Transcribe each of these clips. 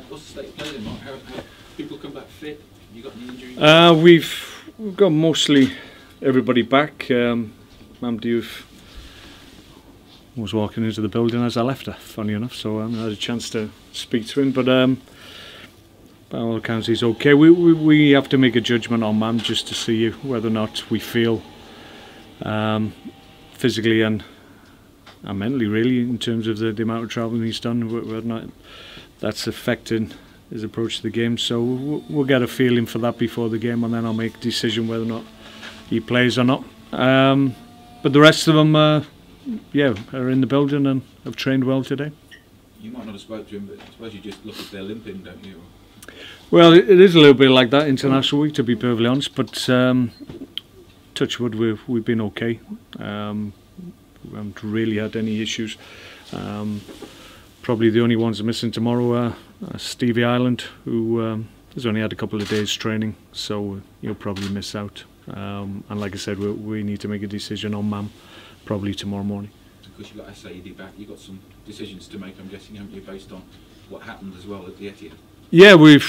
What's the state of play then, Mark? How people come back fit? Have you got any injuries? We've got mostly everybody back. Mam Diouf was walking into the building as I left her, funny enough, so I had a chance to speak to him, but by all accounts he's okay. We have to make a judgment on Mam just to see whether or not we feel physically and mentally, really, in terms of the amount of travelling he's done, whether or not that's affecting his approach to the game. So we'll get a feeling for that before the game, and then I'll make a decision whether or not he plays or not. But the rest of them are in the building and have trained well today. You might not have spoke to him, but I suppose you just look at their limping, don't you? Well, it is a little bit like that International Week, to be perfectly honest, but touch wood, we've been okay. We haven't really had any issues. Probably the only ones missing tomorrow are Stevie Ireland, who has only had a couple of days training, so he'll probably miss out. And like I said, we need to make a decision on Mam probably tomorrow morning. Of course, you've got Saidi back. You've got some decisions to make, I'm guessing, haven't you, based on what happened as well at the Etihad? Yeah, we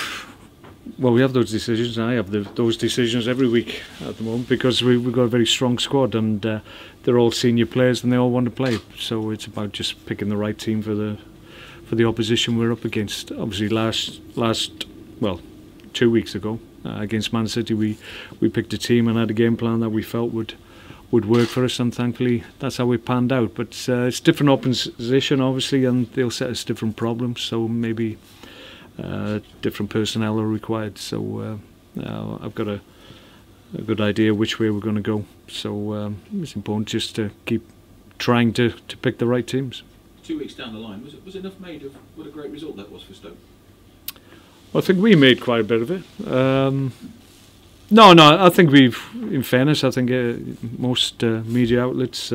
have those decisions. I have those decisions every week at the moment, because we've got a very strong squad, and they're all senior players and they all want to play. So it's about just picking the right team for the opposition we're up against. Obviously, last 2 weeks ago against Man City, we picked a team and had a game plan that we felt would work for us, and thankfully that's how it panned out. But it's different opposition, obviously, and they'll set us different problems. So maybe different personnel are required. So I've got a good idea which way we're going to go. So it's important just to keep trying to pick the right teams. 2 weeks down the line, was enough made of what a great result that was for Stoke? I think we made quite a bit of it. No, I think in fairness, I think most media outlets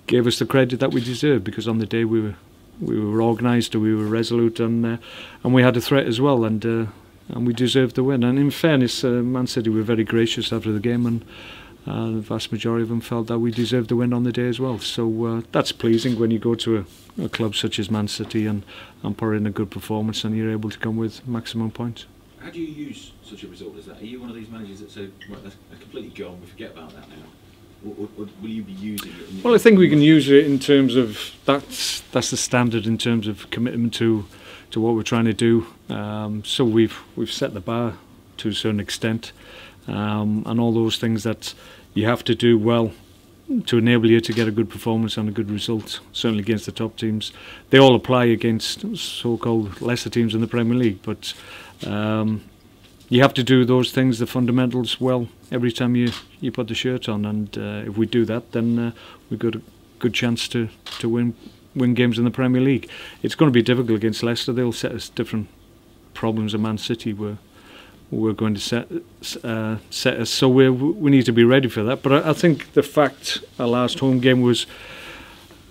gave us the credit that we deserved, because on the day we were organised, we were resolute, and we had a threat as well, and we deserved the win. And in fairness, Man City were very gracious after the game, and the vast majority of them felt that we deserved the win on the day as well. So that's pleasing when you go to a club such as Man City and put in a good performance and you're able to come with maximum points. How do you use such a result as that? Are you one of these managers that say, right, that's completely gone, we forget about that now? Or will you be using it? Well, I think we can use it in terms of that's the standard in terms of commitment to what we're trying to do. So we've set the bar to a certain extent, and all those things that you have to do well to enable you to get a good performance and a good result, certainly against the top teams. They all apply against so-called lesser teams in the Premier League, but you have to do those things, the fundamentals, well every time you put the shirt on, and if we do that, then we've got a good chance to win games in the Premier League. It's going to be difficult against Leicester. They'll set us different problems than Man City we're going to set us, so we need to be ready for that. But I think the fact our last home game was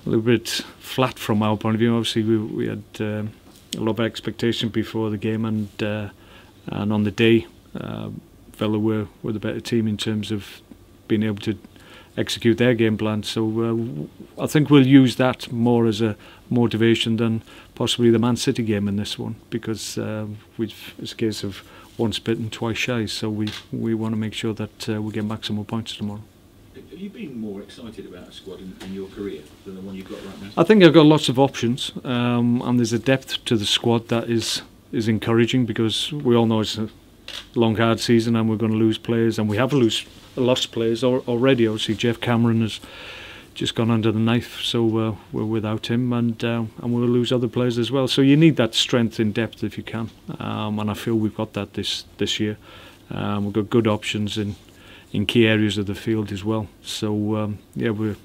a little bit flat from our point of view. Obviously we had a lot of expectation before the game, and on the day Villa were the better team in terms of being able to execute their game plan. So I think we'll use that more as a motivation than possibly the Man City game in this one, because it's a case of once bitten, twice shy. So we want to make sure that we get maximum points tomorrow. Have you been more excited about a squad in your career than the one you've got right now? I think I've got lots of options, and there's a depth to the squad that is encouraging, because we all know it's a long, hard season and we're going to lose players, and we have lost players already. Obviously, Jeff Cameron has just gone under the knife, so we're without him, and we'll lose other players as well. So you need that strength in depth if you can, and I feel we've got that this year. We've got good options in key areas of the field as well. So we're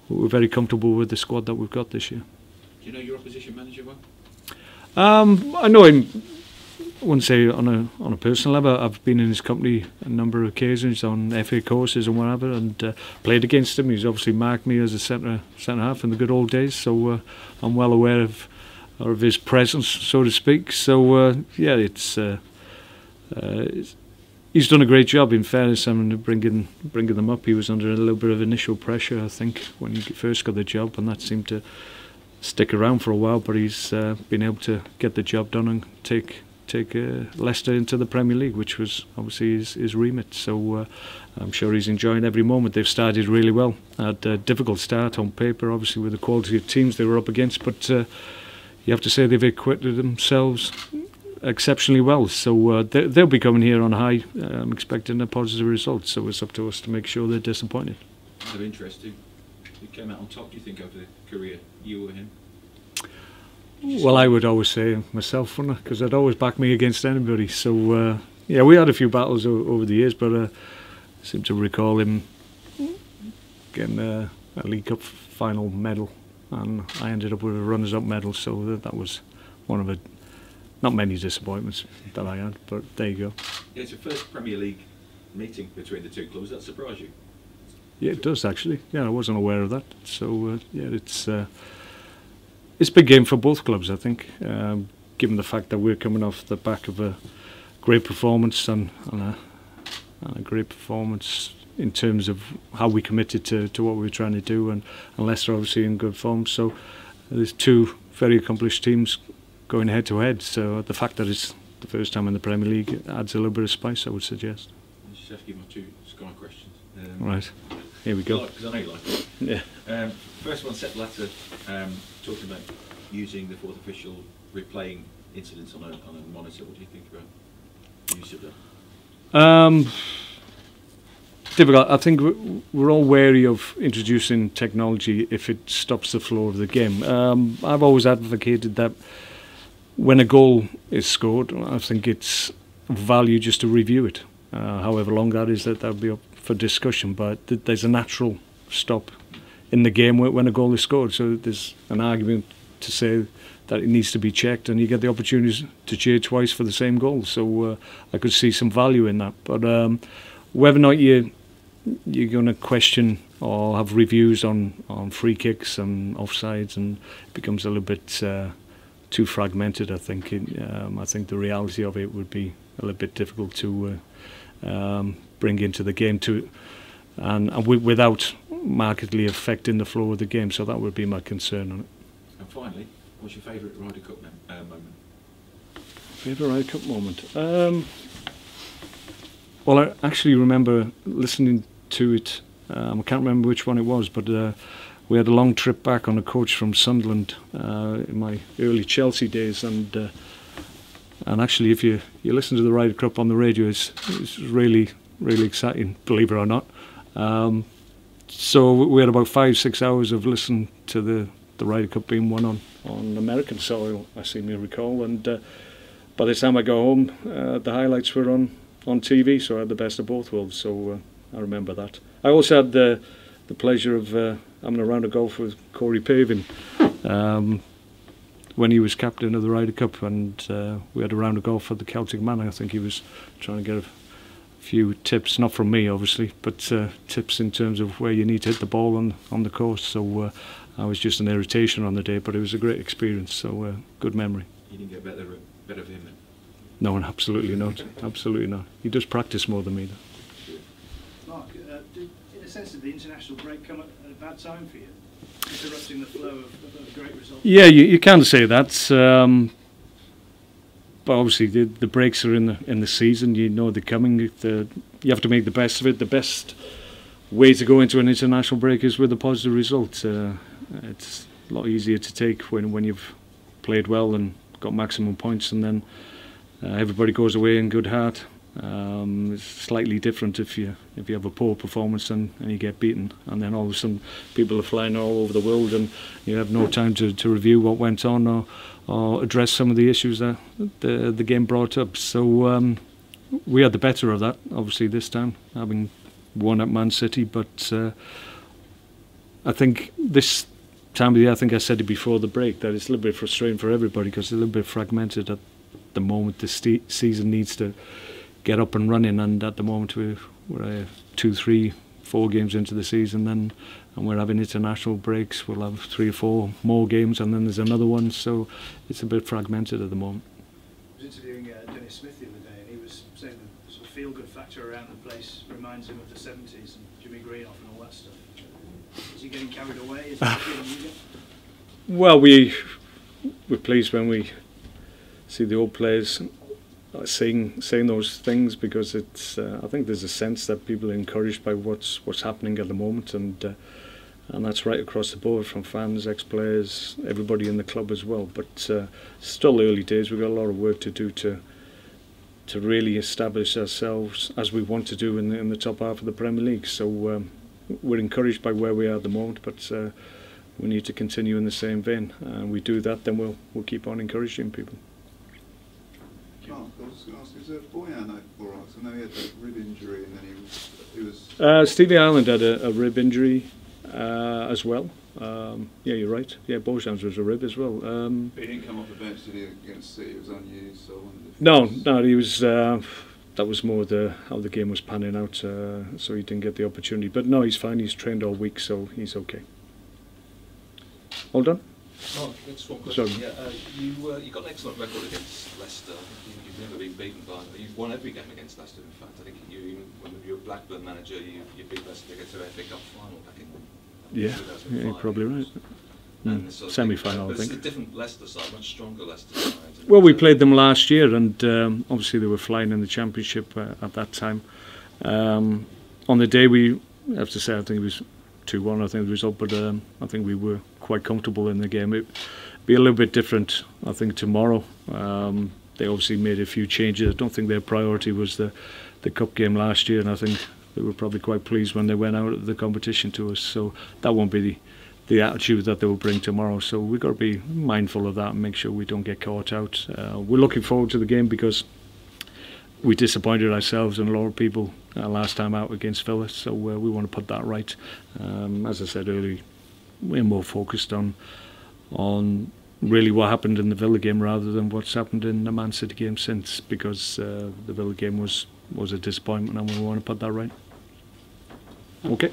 very comfortable with the squad that we've got this year. Do you know your opposition manager well? I know him. I wouldn't say on a personal level. I've been in his company a number of occasions on FA courses and whatever, and played against him. He's obviously marked me as a centre half in the good old days, so I'm well aware of his presence, so to speak. So he's done a great job. In fairness, I mean, bringing them up, he was under a little bit of initial pressure, I think, when he first got the job, and that seemed to stick around for a while, but he's been able to get the job done and take Leicester into the Premier League, which was obviously his remit. So I'm sure he's enjoying every moment. They've started really well. Had a difficult start on paper, obviously with the quality of teams they were up against, but you have to say they've acquitted themselves exceptionally well. So they'll be coming here on high. I'm expecting a positive result. So it's up to us to make sure they're disappointed. Out of interest, who came out on top, do you think, over the career, you or him? Well, I would always say myself, wouldn't I? Because I'd always back me against anybody. So yeah, we had a few battles over the years, but I seem to recall him getting a League Cup final medal, and I ended up with a runners-up medal. So that was one of it. Not many disappointments that I had, but there you go. Yeah, it's your first Premier League meeting between the two clubs. Does that surprise you? Yeah, it does actually. Yeah, I wasn't aware of that. So yeah, it's a big game for both clubs, I think, given the fact that we're coming off the back of a great performance and a great performance in terms of how we committed to what we were trying to do, and Leicester obviously in good form. So there's two very accomplished teams going head to head. So the fact that it's the first time in the Premier League adds a little bit of spice, I would suggest. I'll just ask you my two Sky questions. Right, here we go. Because I know you like it. Yeah. First one, Sepp Blatter talking about using the fourth official replaying incidents on a monitor. What do you think about the use of that? Difficult. I think we're all wary of introducing technology if it stops the flow of the game. I've always advocated that when a goal is scored, I think it's value just to review it. However long that is, that would be up for discussion. But there's a natural stop in the game when a goal is scored. So there's an argument to say that it needs to be checked, and you get the opportunity to cheer twice for the same goal. So I could see some value in that. But whether or not you're going to question or have reviews on free kicks and offsides, and it becomes a little bit too fragmented, I think. I think the reality of it would be a little bit difficult to bring into the game and without markedly affecting the flow of the game. So that would be my concern on it. And finally, what's your favourite Ryder Cup moment? Favourite Ryder Cup moment? Well, I actually remember listening to it. I can't remember which one it was, but we had a long trip back on a coach from Sunderland in my early Chelsea days, and actually, if you listen to the Ryder Cup on the radio, it's really exciting, believe it or not. So we had about 5-6 hours of listening to the Ryder Cup being won on American soil, I seem to recall, and by the time I go home, the highlights were on TV, so I had the best of both worlds. So I remember that. I also had the pleasure of having a round of golf with Corey Pavin when he was captain of the Ryder Cup, and we had a round of golf at the Celtic Manor. I think he was trying to get a few tips, not from me obviously, but tips in terms of where you need to hit the ball on the course. So I was just an irritation on the day, but it was a great experience. So good memory. You didn't get better of him then? No, absolutely not. Absolutely not. He does practice more than me, though. Mark, in a sense, did the international break come at a bad time for you, interrupting the flow of a great result? Yeah, you can say that. But obviously, the breaks are in the season. You know they're coming. You have to make the best of it. The best way to go into an international break is with a positive result. It's a lot easier to take when you've played well and got maximum points, and then everybody goes away in good heart. It's slightly different if you have a poor performance and you get beaten, and then all of a sudden people are flying all over the world and you have no time to review what went on or address some of the issues that the game brought up. So we had the better of that, obviously, this time, having won at Man City. But I think this time of the year, I think I said it before the break, that it's a little bit frustrating for everybody because it's a little bit fragmented at the moment. The season needs to get up and running, and at the moment we're 2, 3, 4 games into the season, and we're having international breaks. We'll have 3 or 4 more games, and then there's another one. So it's a bit fragmented at the moment. I was interviewing Dennis Smith the other day, and he was saying the sort of feel-good factor around the place reminds him of the 70s and Jimmy Greenoff and all that stuff. Is he getting carried away? Is he feeling eager? Well, we're pleased when we see the old players saying those things, because it's I think there's a sense that people are encouraged by what's happening at the moment, and that's right across the board, from fans, ex-players, everybody in the club as well. But still early days. We've got a lot of work to do to really establish ourselves as we want to do in the top half of the Premier League. So we're encouraged by where we are at the moment, but we need to continue in the same vein. And we do that, then we'll keep on encouraging people. Mark, I was going to ask, is Boyan all right? So I know he had that rib injury, and then he was. Stevie Ireland had a rib injury as well. Yeah, you're right. Yeah, Bojan's was a rib as well. But he didn't come off the bench, did he, against City? It was unused. So I wondered if no, he was. That was more how the game was panning out, so he didn't get the opportunity. But no, he's fine. He's trained all week, so he's okay. All done? Oh, just one question. Sorry. Yeah, you got an excellent record against Leicester. You've never been beaten by them. You've won every game against Leicester, in fact. I think when you were Blackburn manager, you beat Leicester to get to the FA Cup final back in 2005. Yeah, you're probably right. Semi-final, I think. It's a different Leicester side, much stronger Leicester side. Well, we played them last year, and obviously they were flying in the Championship at that time. On the day, we have to say, I think it was 2-1, I think the result, but I think we were quite comfortable in the game. It'd be a little bit different, I think, tomorrow. They obviously made a few changes. I don't think their priority was the cup game last year, and I think they were probably quite pleased when they went out of the competition to us. So that won't be the attitude that they will bring tomorrow. So we've got to be mindful of that and make sure we don't get caught out. We're looking forward to the game because we disappointed ourselves and a lot of people last time out against Villa, so we want to put that right. As I said earlier, we're more focused on really what happened in the Villa game rather than what's happened in the Man City game since, because the Villa game was a disappointment and we want to put that right. Okay.